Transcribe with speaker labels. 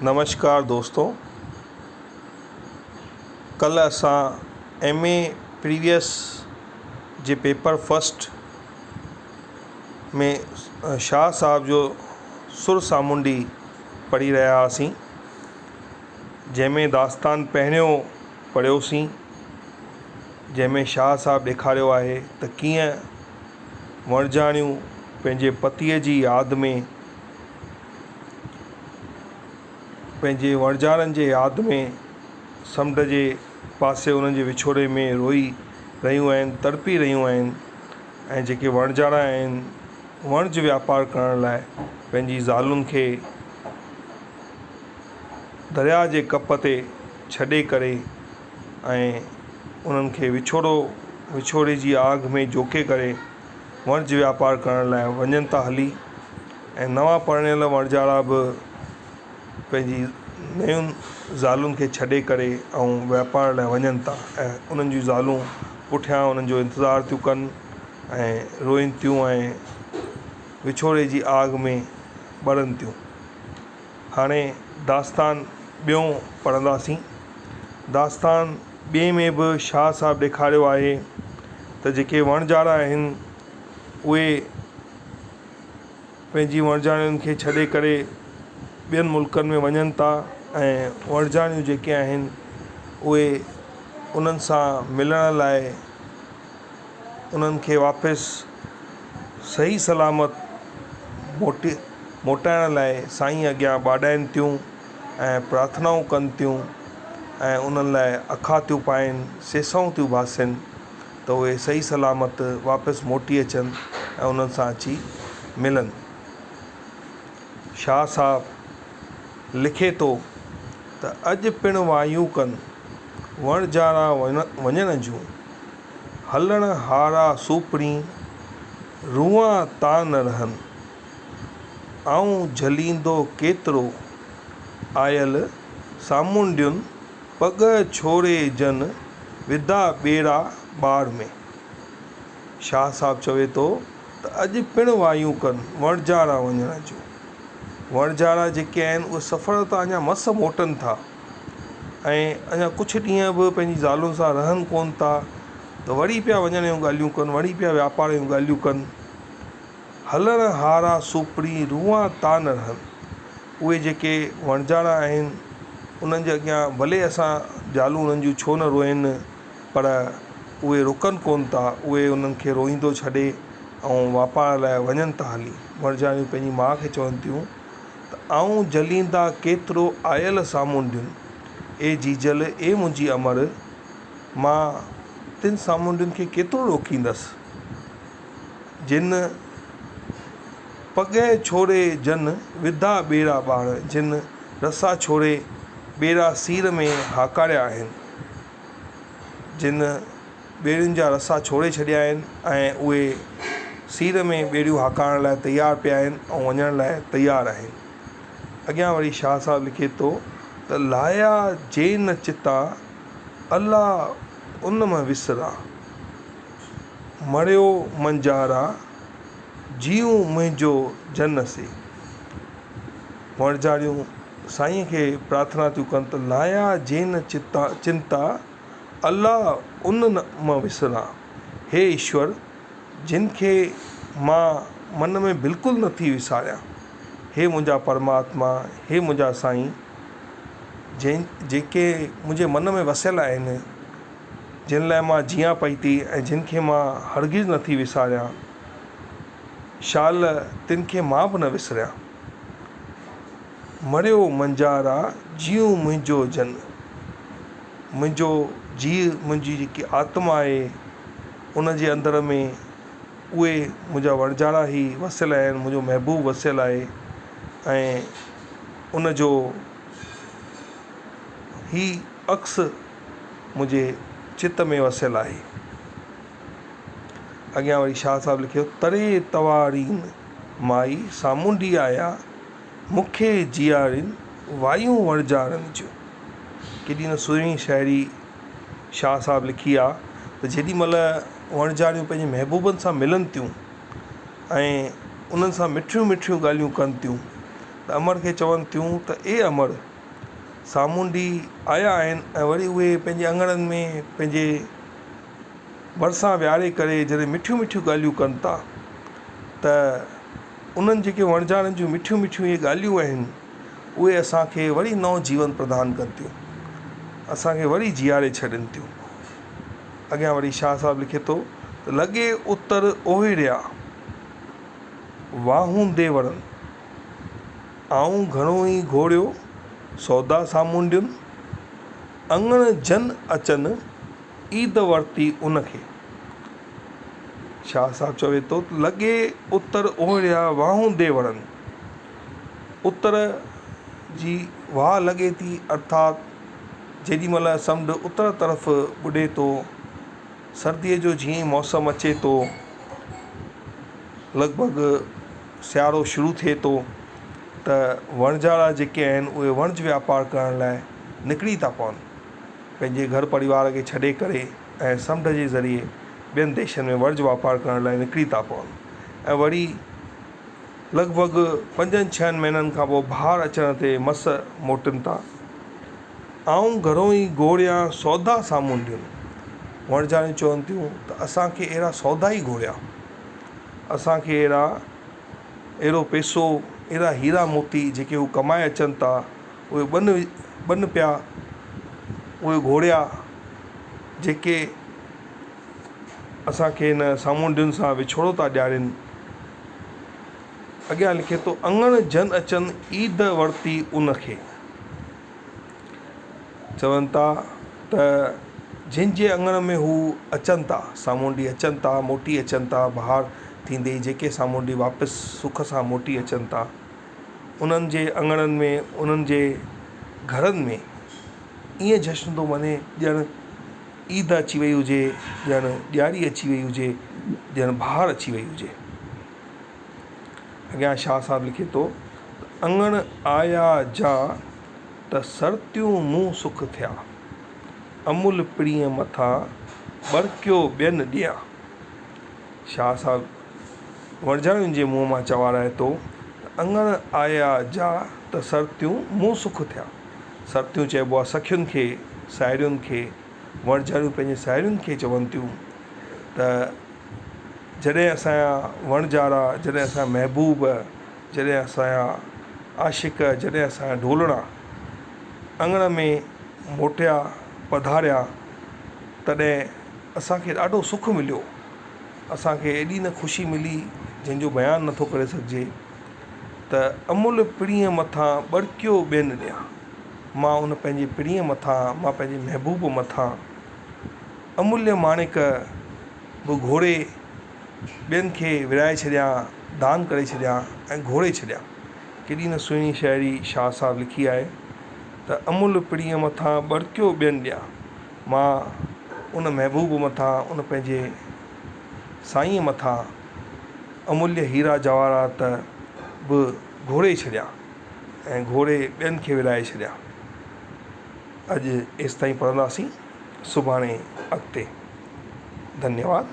Speaker 1: नमस्कार दोस्तों, कल असां MA प्रीवियस जे पेपर फर्स्ट में शाह साहब जो सुर सामुंडी पढ़ी रहिया हुआसीं, जंहिंमें दास्तान पहिरियों पढ़ियोसीं, जंहिंमें शाह साहब ॾेखारियो आहे त कीअं वणजाणियूं पंहिंजे पतीअ जी यादि में, पंहिंजे वणजारनि जे यादि में समुंड जे पासे उन्हनि जे विछोड़े में रोई रहियूं आहिनि, तड़पी रहियूं आहिनि। ऐं जेके वणजारा आहिनि, वणज वापारु करण लाइ पंहिंजी ज़ालुनि खे दरिया जे कप ते छॾे करे ऐं उन्हनि खे विछोड़े जी आग में जोके करे वणज वापारु करण लाइ वञनि था हली। ऐं नवां परिणियल वणजारा बि पंहिंजी नयुनि ज़ालुनि खे छॾे करे ऐं वापार लाइ वञनि था, ऐं उन्हनि जूं ज़ालूं पुठियां उन्हनि जो इंतज़ारु थियूं कनि ऐं रोइनि थियूं ऐं विछोड़े जी आग में ॿरनि थियूं। हाणे दास्तान ॿियों पढ़ंदासीं। दास्तान ॿिए में बि शाह साहब ॾेखारियो आहे त जेके वणजारा आहिनि उहे पंहिंजी वणजाणियुनि खे छॾे करे ॿियनि मुल्कनि में वञनि था, ऐं वणजाणियूं जेके आहिनि उहे उन्हनि सां मिलण लाइ, उन्हनि खे वापसि सही सलामत मोटाइण लाइ साईं अॻियां ॿाॾाइनि थियूं ऐं प्रार्थनाऊं कनि थियूं ऐं उन्हनि लाइ अखा थियूं पाइनि, सेसाऊं थियूं भासनि त उहे सही सलामत वापसि मोटी अचनि ऐं उन्हनि सां अची मिलनि। शाह साहब लिखे थो त अॼु पिणु वायूं कनि वणजारा वञण जूं, हलण हारा सूपड़ी रूआं ता न रहनि, आऊं झलींदो केतिरो आयल सामुंडियुनि पग छोड़े जन विधा ॿेड़ा ॿाड़ में। शाह साहब चवे थो त अॼु पिणु वायूं कनि वणजारा वञण जूं। वणजारा जेके आहिनि उहे सफ़र तां अञा मस मोटनि था ऐं अञा कुझु ॾींहं बि पंहिंजी ज़ालुनि सां रहनि कोन था, त वरी पिया वञण जूं ॻाल्हियूं कनि, वरी पिया वापार जूं ॻाल्हियूं कनि। हलण हारा सूपड़ी रूआं ता न रहनि। उहे जेके वणजारा आहिनि उन्हनि जे अॻियां भले असां ज़ालूं उन्हनि जूं छो न रोइनि, पर उहे रुकनि कोन था, उहे उन्हनि खे रोईंदो छॾे ऐं वापार लाइ वञनि था हली। वणजारियूं पंहिंजी माउ खे चवनि थियूं त आऊं जलींदा केतिरो आयल सामुंडियुनि, ए जीजल ए मुंहिंजी अमर, मां तिन सामुंडियुनि खे केतिरो रोकींदसि, जिन पग छोड़े जन विधा ॿेड़ा ॿाड़, जिन रसा छोड़े ॿेड़ा सीर में हाकारिया आहिनि, जिन ॿेड़ियुनि जा रसा छोड़े छॾिया आहिनि ऐं उहे सीर में ॿेड़ियूं हाकारण लाइ तयारु पिया आहिनि ऐं वञण लाइ तयारु आहिनि। अॻियां वरी शाह साहब लिखे थो त लाया जे न चिता अल्लाह उन मां विसरा, मरियो मंजारा जीऊं मुंहिंजो जन से। वणजारियूं साईं खे प्रार्थना थियूं कनि त लाया जे न चिंता अल्लाह उन मां विसरा, हे ईश्वर जिन खे मां मन में बिल्कुलु नथी विसारियां, हे मुंहिंजा परमात्मा, हे मुंहिंजा साईं, जेके मुंहिंजे मन में वसियल आहिनि, जिन लाइ मां जियां पई थी ऐं जिन खे मां हरगिज़ नथी विसारियां, शाल तिन खे मां बि न विसरियां। मरियो मंजारा जीऊं मुंहिंजो जन, मुंहिंजो मुंहिंजी जेकी आत्मा आहे उन जे अंदर में उहे मुंहिंजा वणजारा ई वसियल आहिनि, मुंहिंजो महबूब वसियल आहे ऐं उन जो ही अक्स मुंहिंजे चित में वसियल आहे। अॻियां वरी शाह साहब लिखियो, तरे तवारीन माई सामुंडी आया, मूंखे जियारिन वायूं वणजारनि जूं। केॾी न सुहिणी शाइरी शाह साहब लिखी आहे त जेॾी महिल वणजारियूं पंहिंजे महबूबनि सां मिलनि थियूं ऐं उन्हनि सां मिठियूं मिठियूं ॻाल्हियूं कनि थियूं, त अमर खे चवनि थियूं त ए अमर, सामुंडी आया आहिनि ऐं वरी उहे पंहिंजे अङणनि में पंहिंजे भरिसां विहारे करे जॾहिं मिठियूं मिठियूं ॻाल्हियूं कनि था, त उन्हनि जेके वणझारनि जूं मिठियूं मिठियूं इहे ॻाल्हियूं आहिनि, उहे असांखे वरी नओं जीवन प्रदान कनि थियूं, असांखे वरी जीआरे छॾनि थियूं। अॻियां वरी शाह साहिबु लिखे थो त लॻे उतर ओहिड़िया वाहूं दे वरनि, आऊं घणो ई घोड़ियो सौदा सामुंडियुनि, अङण जन अचनि ईद वरिती उनखे। शाह साहिबु चवे थो लॻे उतर ओहिड़िया वाहूं दे वरनि, उतर जी वाह लॻे थी, अर्थात जेॾी महिल समुंड उतर तरफ़ ॿुॾे थो, सर्दीअ जो जीअं ई मौसमु अचे थो, लॻभॻि सियारो शुरू थिए थो, त वणझारा जेके आहिनि उहे वणज वापारु करण लाइ निकिरी था पवनि, पंहिंजे घर परिवार खे छॾे करे ऐं समुंड जे ज़रिए ॿियनि देशनि में वणज वापारु करण लाइ निकिरी था पवनि। ऐं वरी लॻभॻि 5-6 महीननि खां पोइ बहार अचण ते मस मोटनि था। आऊं घणो ई घोड़िया सौदा सामुंडियुनि, वणझारियूं चवनि थियूं त असांखे अहिड़ा सौदा ई घोड़िया, असांखे अहिड़ो पैसो, अहिड़ा हीरा मोती जेके हू कमाए अचनि था, उहे बन पिया, उहे घोड़िया जेके असांखे हिन सामुंडियुनि सां विछोड़ो था ॾियारीनि। अॻियां लिखे थो अङण जन अचनि ईद वरिती उनखे, चवनि था त जंहिंजे अङण में हू अचनि था, सामुंडी अचनि था, मोटी अचनि था, बहार थींदे जेके सामुंडी वापसि सुख सां मोटी अचनि था, उन्हनि जे अङणनि में, उन्हनि जे घरनि में ईअं जश्न थो मने ॼण ईद अची वई हुजे, ॼण ॾियारी अची वई हुजे, ॼण बहार अची वई हुजे। अॻियां शाह साहिबु लिखे थो अङण आया जा त सरतियूं मूं सुख थिया, अमुल पिणीअ मथां बरकियो ॿियनि ॾियां। शाह साहिबु वणझारियुनि जे मुंहं मां चवाराए थो अङण आया जा त सरतियूं मूं सुख थिया। सरतियूं चइबो आहे सखियुनि खे, साहेड़ियुनि खे। वणझारियूं पंहिंजे साहेड़ियुनि खे चवनि थियूं त जॾहिं असांजा वणझारा, जॾहिं असांजा महबूब, जॾहिं असांजा आशिक़, जॾहिं असांजा ढोलणा अङण में मोटिया, पधारिया, तॾहिं असांखे ॾाढो सुखु मिलियो, असांखे एॾी न ख़ुशी मिली जंहिंजो बयानु नथो करे सघिजे। त अमुल पिणीअ मथां बरकियो ॿियनि ॾियां, मां उन पंहिंजे पिणीअ मथां, मां पंहिंजे महबूब मथां अमूल्य माणिक बि घोड़े ॿियनि खे विराए छॾियां, दान करे छॾियां ऐं घोड़े छॾियां। केॾी न सुहिणी शाइरी शाह साहिबु लिखी आहे त अमुल पिणीअ मथां बरकियो ॿियनि ॾियां, मां उन महबूब मथां, उन पंहिंजे साईंअ मथां अमूल्य हीरा जवाहरात बि घोड़े छॾियां ऐं घोड़े ॿियनि खे विराए छॾियां। अॼु एसि ताईं पढ़ंदासीं, सुभाणे अॻिते। धन्यवाद।